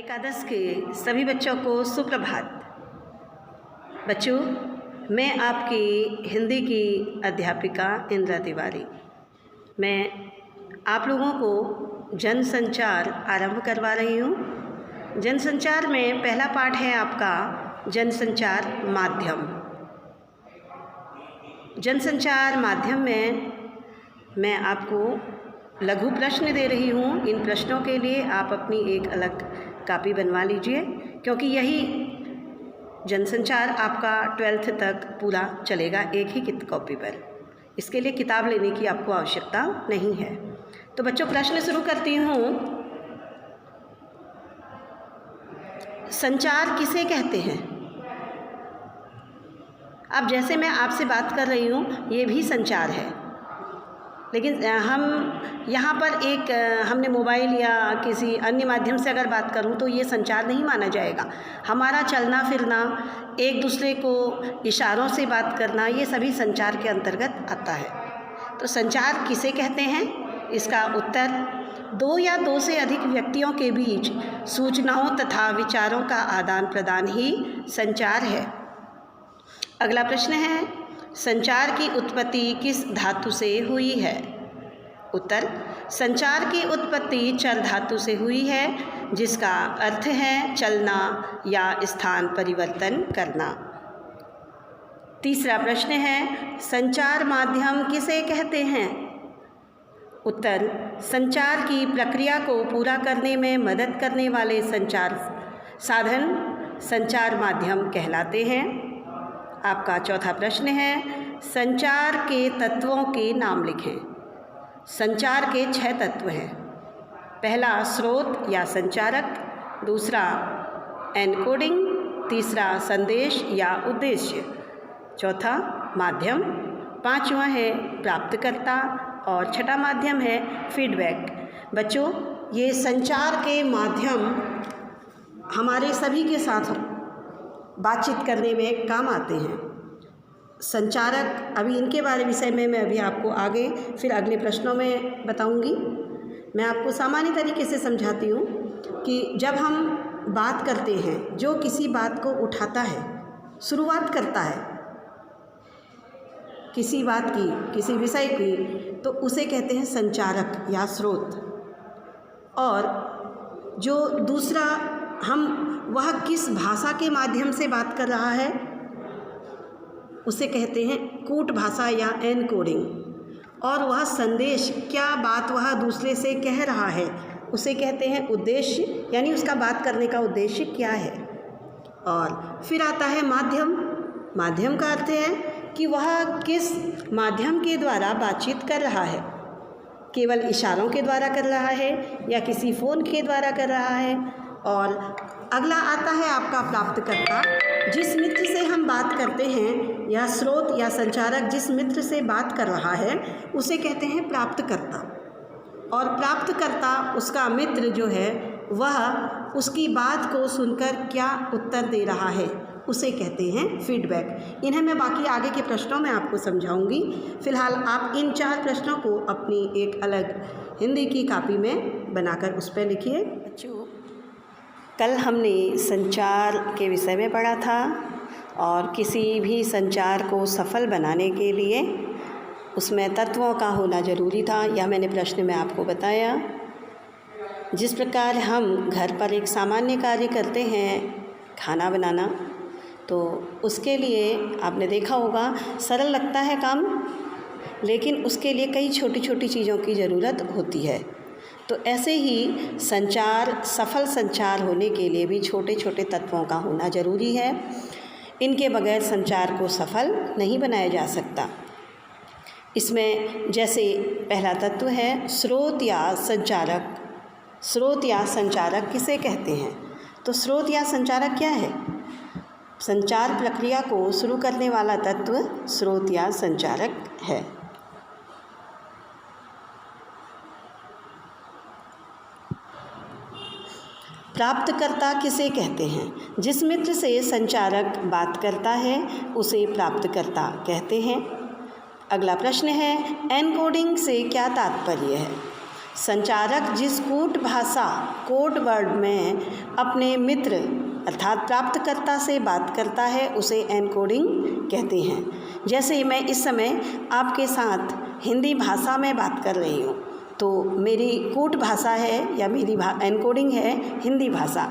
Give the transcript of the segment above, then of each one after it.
एकादश के सभी बच्चों को सुप्रभात। बच्चों, मैं आपकी हिंदी की अध्यापिका इंद्रा तिवारी। मैं आप लोगों को जनसंचार आरंभ करवा रही हूँ। जनसंचार में पहला पाठ है आपका जनसंचार माध्यम। जनसंचार माध्यम में मैं आपको लघु प्रश्न दे रही हूँ। इन प्रश्नों के लिए आप अपनी एक अलग कॉपी बनवा लीजिए, क्योंकि यही जनसंचार आपका 12th तक पूरा चलेगा एक ही कॉपी पर। इसके लिए किताब लेने की आपको आवश्यकता नहीं है। तो बच्चों, प्रश्न शुरू करती हूँ। संचार किसे कहते हैं? अब जैसे मैं आपसे बात कर रही हूँ, ये भी संचार है, लेकिन हम यहाँ पर हमने मोबाइल या किसी अन्य माध्यम से अगर बात करूँ तो ये संचार नहीं माना जाएगा। हमारा चलना फिरना, एक दूसरे को इशारों से बात करना, ये सभी संचार के अंतर्गत आता है। तो संचार किसे कहते हैं? इसका उत्तर दो या दो से अधिक व्यक्तियों के बीच सूचनाओं तथा विचारों का आदान प्रदान ही संचार है। अगला प्रश्न है, संचार की उत्पत्ति किस धातु से हुई है? उत्तर, संचार की उत्पत्ति चल धातु से हुई है, जिसका अर्थ है चलना या स्थान परिवर्तन करना। तीसरा प्रश्न है, संचार माध्यम किसे कहते हैं? उत्तर, संचार की प्रक्रिया को पूरा करने में मदद करने वाले संचार साधन संचार माध्यम कहलाते हैं। आपका चौथा प्रश्न है, संचार के तत्वों के नाम लिखें। संचार के 6 तत्व हैं। पहला स्रोत या संचारक, दूसरा एनकोडिंग, तीसरा संदेश या उद्देश्य, चौथा माध्यम, पांचवा है प्राप्तकर्ता और छठा माध्यम है फीडबैक। बच्चों, ये संचार के माध्यम हमारे सभी के साथ बातचीत करने में काम आते हैं। संचारक, अभी इनके विषय में मैं अभी आपको आगे फिर अगले प्रश्नों में बताऊंगी। मैं आपको सामान्य तरीके से समझाती हूँ कि जब हम बात करते हैं, जो किसी बात को उठाता है, शुरुआत करता है किसी बात की, किसी विषय की, तो उसे कहते हैं संचारक या स्रोत। और जो दूसरा, वह किस भाषा के माध्यम से बात कर रहा है, उसे कहते हैं कूट भाषा या एनकोडिंग। और वह संदेश, क्या बात वह दूसरे से कह रहा है, उसे कहते हैं उद्देश्य, यानी उसका बात करने का उद्देश्य क्या है। और फिर आता है माध्यम। माध्यम का अर्थ है कि वह किस माध्यम के द्वारा बातचीत कर रहा है, केवल इशारों के द्वारा कर रहा है या किसी फ़ोन के द्वारा कर रहा है। और अगला आता है आपका प्राप्तकर्ता। जिस मित्र से हम बात करते हैं, या स्रोत या संचारक जिस मित्र से बात कर रहा है, उसे कहते हैं प्राप्तकर्ता। और प्राप्तकर्ता, उसका मित्र जो है, वह उसकी बात को सुनकर क्या उत्तर दे रहा है, उसे कहते हैं फीडबैक। इन्हें मैं बाकी आगे के प्रश्नों में आपको समझाऊंगी। फिलहाल आप इन 4 प्रश्नों को अपनी एक अलग हिंदी की कॉपी में बनाकर उस पर लिखिए। बच्चों, कल हमने संचार के विषय में पढ़ा था, और किसी भी संचार को सफल बनाने के लिए उसमें तत्वों का होना ज़रूरी था। यह मैंने प्रश्न में आपको बताया। जिस प्रकार हम घर पर एक सामान्य कार्य करते हैं, खाना बनाना, तो उसके लिए आपने देखा होगा सरल लगता है काम, लेकिन उसके लिए कई छोटी छोटी चीज़ों की ज़रूरत होती है। तो ऐसे ही संचार, सफल संचार होने के लिए भी छोटे छोटे तत्वों का होना ज़रूरी है। इनके बगैर संचार को सफल नहीं बनाया जा सकता। इसमें जैसे पहला तत्व है स्रोत या संचारक। स्रोत या संचारक किसे कहते हैं? तो स्रोत या संचारक क्या है? संचार प्रक्रिया को शुरू करने वाला तत्व स्रोत या संचारक है। प्राप्तकर्ता किसे कहते हैं? जिस मित्र से संचारक बात करता है, उसे प्राप्तकर्ता कहते हैं। अगला प्रश्न है, एनकोडिंग से क्या तात्पर्य है? संचारक जिस कूट भाषा कोड वर्ड में अपने मित्र अर्थात प्राप्तकर्ता से बात करता है उसे एनकोडिंग कहते हैं। जैसे मैं इस समय आपके साथ हिंदी भाषा में बात कर रही हूँ, तो मेरी कूट भाषा है या मेरी एनकोडिंग है हिंदी भाषा।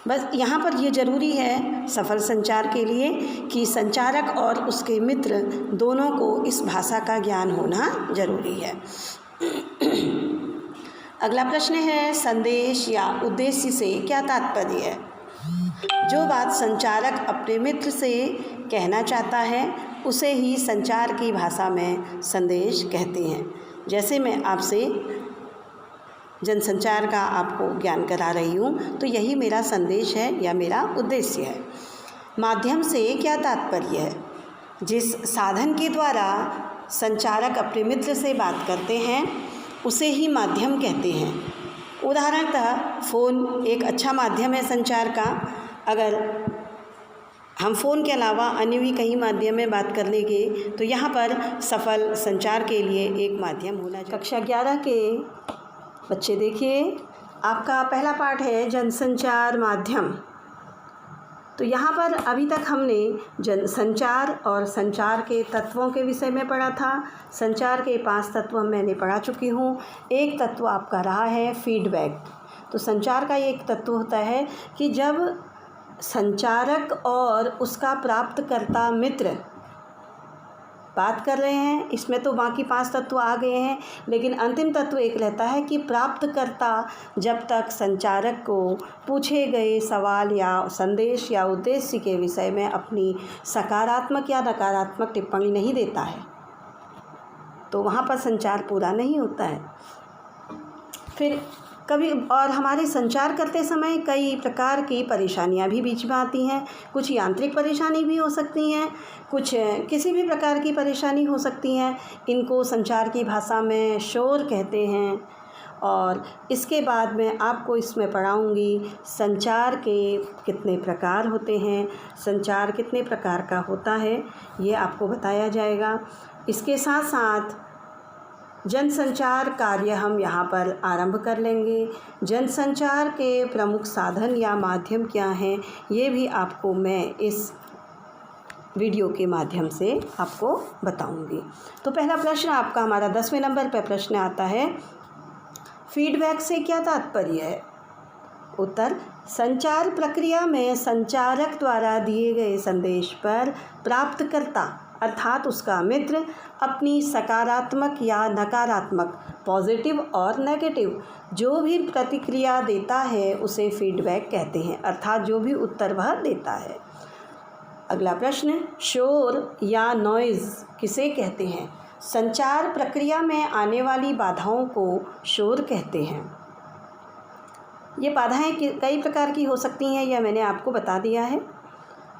बस यहाँ पर ये ज़रूरी है सफल संचार के लिए कि संचारक और उसके मित्र दोनों को इस भाषा का ज्ञान होना ज़रूरी है। अगला प्रश्न है, संदेश या उद्देश्य से क्या तात्पर्य है? जो बात संचारक अपने मित्र से कहना चाहता है उसे ही संचार की भाषा में संदेश कहते हैं। जैसे मैं आपसे जनसंचार का आपको ज्ञान करा रही हूँ, तो यही मेरा संदेश है या मेरा उद्देश्य है। माध्यम से क्या तात्पर्य है? जिस साधन के द्वारा संचारक अपने मित्र से बात करते हैं उसे ही माध्यम कहते हैं। उदाहरणतः फ़ोन एक अच्छा माध्यम है संचार का। अगर हम फ़ोन के अलावा अन्य भी कई माध्यम में बात कर लेंगे तो यहाँ पर सफल संचार के लिए एक माध्यम होना चाहिए। कक्षा 11 के बच्चे देखिए, आपका पहला पाठ है जनसंचार माध्यम। तो यहाँ पर अभी तक हमने जनसंचार और संचार के तत्वों के विषय में पढ़ा था। संचार के 5 तत्व मैंने पढ़ा चुकी हूँ। एक तत्व आपका रहा है फीडबैक। तो संचार का एक तत्व होता है कि जब संचारक और उसका प्राप्तकर्ता मित्र बात कर रहे हैं, इसमें तो बाकी 5 तत्व आ गए हैं, लेकिन अंतिम तत्व एक रहता है कि प्राप्तकर्ता जब तक संचारक को पूछे गए सवाल या संदेश या उद्देश्य के विषय में अपनी सकारात्मक या नकारात्मक टिप्पणी नहीं देता है तो वहाँ पर संचार पूरा नहीं होता है। फिर कभी और हमारे संचार करते समय कई प्रकार की परेशानियां भी बीच में आती हैं। कुछ यांत्रिक परेशानी भी हो सकती हैं, कुछ किसी भी प्रकार की परेशानी हो सकती हैं। इनको संचार की भाषा में शोर कहते हैं। और इसके बाद में आपको इसमें पढ़ाऊँगी संचार के कितने प्रकार होते हैं, संचार कितने प्रकार का होता है, ये आपको बताया जाएगा। इसके साथ साथ जनसंचार कार्य हम यहाँ पर आरंभ कर लेंगे। जनसंचार के प्रमुख साधन या माध्यम क्या हैं, ये भी आपको मैं इस वीडियो के माध्यम से आपको बताऊंगी। तो पहला प्रश्न आपका हमारा 10वें नंबर पर प्रश्न आता है, फीडबैक से क्या तात्पर्य है? उत्तर, संचार प्रक्रिया में संचारक द्वारा दिए गए संदेश पर प्राप्तकर्ता अर्थात उसका मित्र अपनी सकारात्मक या नकारात्मक, पॉजिटिव और नेगेटिव जो भी प्रतिक्रिया देता है उसे फीडबैक कहते हैं, अर्थात जो भी उत्तर वह देता है। अगला प्रश्न, शोर या नॉइज़ किसे कहते हैं? संचार प्रक्रिया में आने वाली बाधाओं को शोर कहते हैं। ये बाधाएं कई प्रकार की हो सकती हैं, यह मैंने आपको बता दिया है।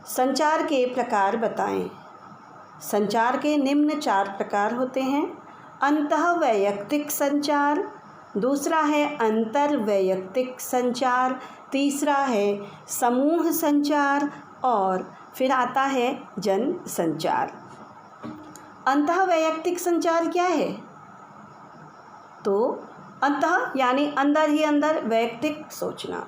संचार के प्रकार बताएं। संचार के निम्न 4 प्रकार होते हैं। अंतःवैयक्तिक संचार, दूसरा है अंतर्वैयक्तिक संचार, तीसरा है समूह संचार और फिर आता है जन संचार। अंतःवैयक्तिक संचार क्या है? तो अंतः यानी अंदर ही अंदर, वैयक्तिक सोचना,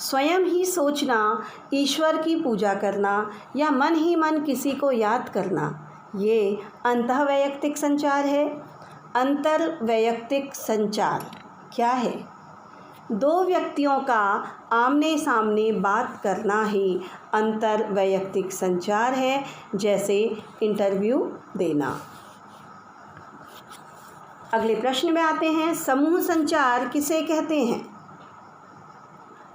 स्वयं ही सोचना, ईश्वर की पूजा करना या मन ही मन किसी को याद करना, ये अंतःवैयक्तिक संचार है। अंतर्वैयक्तिक संचार क्या है? 2 व्यक्तियों का आमने सामने बात करना ही अंतर्वैयक्तिक संचार है, जैसे इंटरव्यू देना। अगले प्रश्न में आते हैं, समूह संचार किसे कहते हैं?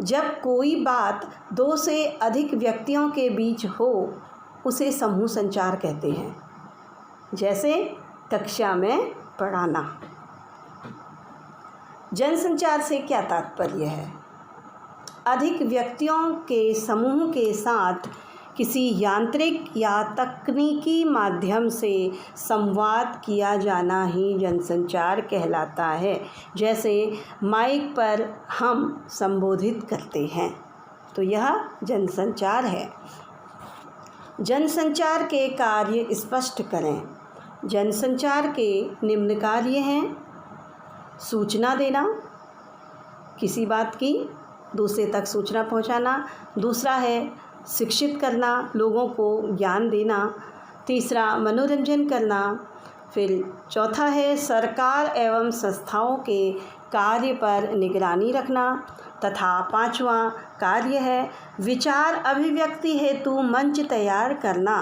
जब कोई बात 2 से अधिक व्यक्तियों के बीच हो उसे समूह संचार कहते हैं, जैसे कक्षा में पढ़ाना। जनसंचार से क्या तात्पर्य है? अधिक व्यक्तियों के समूह के साथ किसी यांत्रिक या तकनीकी माध्यम से संवाद किया जाना ही जनसंचार कहलाता है। जैसे माइक पर हम संबोधित करते हैं, तो यह जनसंचार है। जनसंचार के कार्य स्पष्ट करें। जनसंचार के निम्न कार्य हैं: सूचना देना, किसी बात की दूसरे तक सूचना पहुंचाना। दूसरा है शिक्षित करना, लोगों को ज्ञान देना। तीसरा मनोरंजन करना। फिर चौथा है सरकार एवं संस्थाओं के कार्य पर निगरानी रखना। तथा पांचवा कार्य है विचार अभिव्यक्ति हेतु मंच तैयार करना।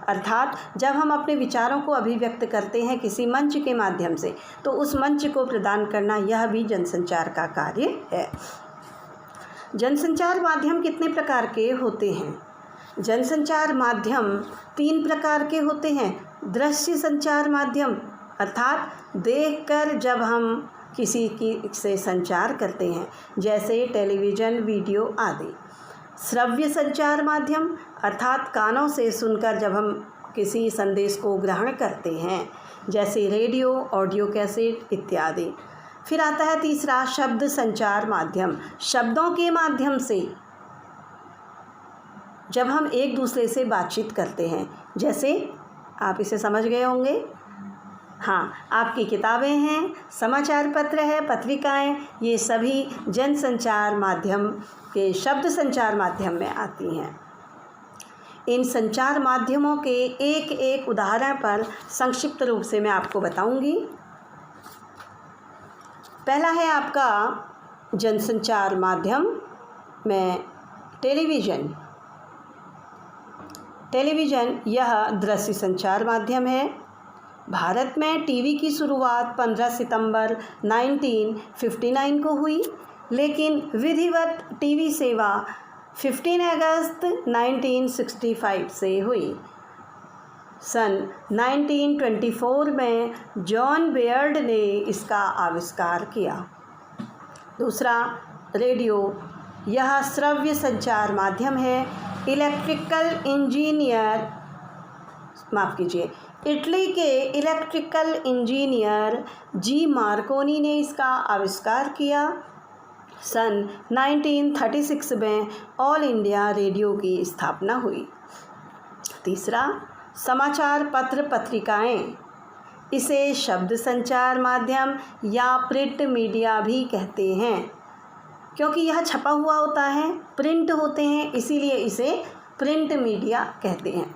अर्थात जब हम अपने विचारों को अभिव्यक्त करते हैं किसी मंच के माध्यम से, तो उस मंच को प्रदान करना, यह भी जनसंचार का कार्य है। जनसंचार माध्यम कितने प्रकार के होते हैं? जनसंचार माध्यम 3 प्रकार के होते हैं। दृश्य संचार माध्यम, अर्थात देखकर जब हम किसी की से संचार करते हैं, जैसे टेलीविज़न, वीडियो आदि। श्रव्य संचार माध्यम, अर्थात कानों से सुनकर जब हम किसी संदेश को ग्रहण करते हैं, जैसे रेडियो, ऑडियो कैसेट इत्यादि। फिर आता है तीसरा शब्द संचार माध्यम, शब्दों के माध्यम से जब हम एक दूसरे से बातचीत करते हैं, जैसे आप इसे समझ गए होंगे। हाँ, आपकी किताबें हैं, समाचार पत्र है, पत्रिकाएं, ये सभी जनसंचार माध्यम के शब्द संचार माध्यम में आती हैं। इन संचार माध्यमों के एक एक उदाहरण पर संक्षिप्त रूप से मैं आपको बताऊंगी। पहला है आपका जनसंचार माध्यम में टेलीविज़न। टेलीविज़न यह दृश्य संचार माध्यम है। भारत में टीवी की शुरुआत 15 सितंबर 1959 को हुई, लेकिन विधिवत टीवी सेवा 15 अगस्त 1965 से हुई। सन 1924 में जॉन बेयर्ड ने इसका आविष्कार किया। दूसरा रेडियो, यह श्रव्य संचार माध्यम है। इटली के इलेक्ट्रिकल इंजीनियर जी मार्कोनी ने इसका आविष्कार किया। सन 1936 में ऑल इंडिया रेडियो की स्थापना हुई। तीसरा समाचार पत्र पत्रिकाएं, इसे शब्द संचार माध्यम या प्रिंट मीडिया भी कहते हैं, क्योंकि यह छपा हुआ होता है, प्रिंट होते हैं, इसीलिए इसे प्रिंट मीडिया कहते हैं।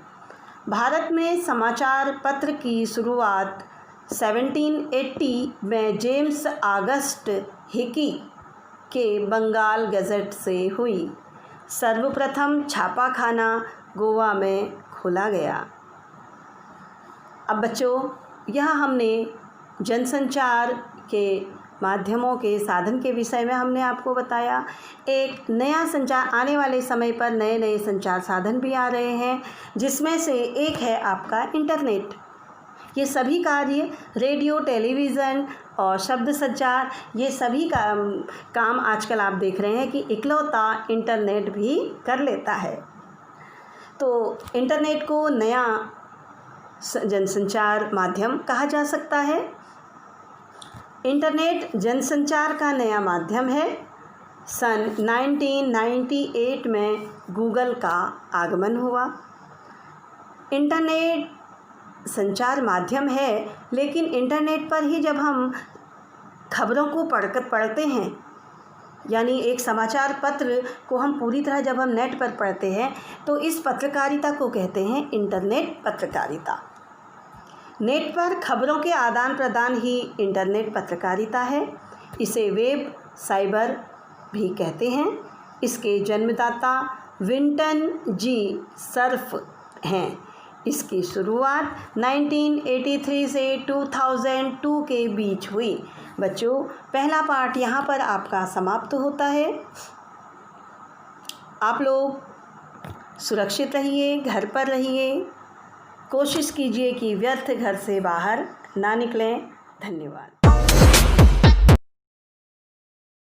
भारत में समाचार पत्र की शुरुआत 1780 में जेम्स ऑगस्ट हिकी के बंगाल गज़ट से हुई। सर्वप्रथम छापाखाना गोवा में खोला गया। अब बच्चों, यह हमने जनसंचार के माध्यमों के साधन के विषय में हमने आपको बताया। एक नया संचार, आने वाले समय पर नए नए संचार साधन भी आ रहे हैं, जिसमें से एक है आपका इंटरनेट। ये सभी कार्य रेडियो, टेलीविज़न और शब्द संचार, ये सभी काम आजकल आप देख रहे हैं कि इकलौता इंटरनेट भी कर लेता है। तो इंटरनेट को नया जनसंचार माध्यम कहा जा सकता है। इंटरनेट जनसंचार का नया माध्यम है। सन 1998 में गूगल का आगमन हुआ। इंटरनेट संचार माध्यम है, लेकिन इंटरनेट पर ही जब हम खबरों को पढ़ते हैं, यानी एक समाचार पत्र को हम पूरी तरह जब हम नेट पर पढ़ते हैं, तो इस पत्रकारिता को कहते हैं इंटरनेट पत्रकारिता। नेट पर खबरों के आदान प्रदान ही इंटरनेट पत्रकारिता है। इसे वेब साइबर भी कहते हैं। इसके जन्मदाता विंटन जी सर्फ हैं। इसकी शुरुआत 1983 से 2002 के बीच हुई। बच्चों, पहला पार्ट यहाँ पर आपका समाप्त होता है। आप लोग सुरक्षित रहिए, घर पर रहिए, कोशिश कीजिए कि व्यर्थ घर से बाहर ना निकलें। धन्यवाद।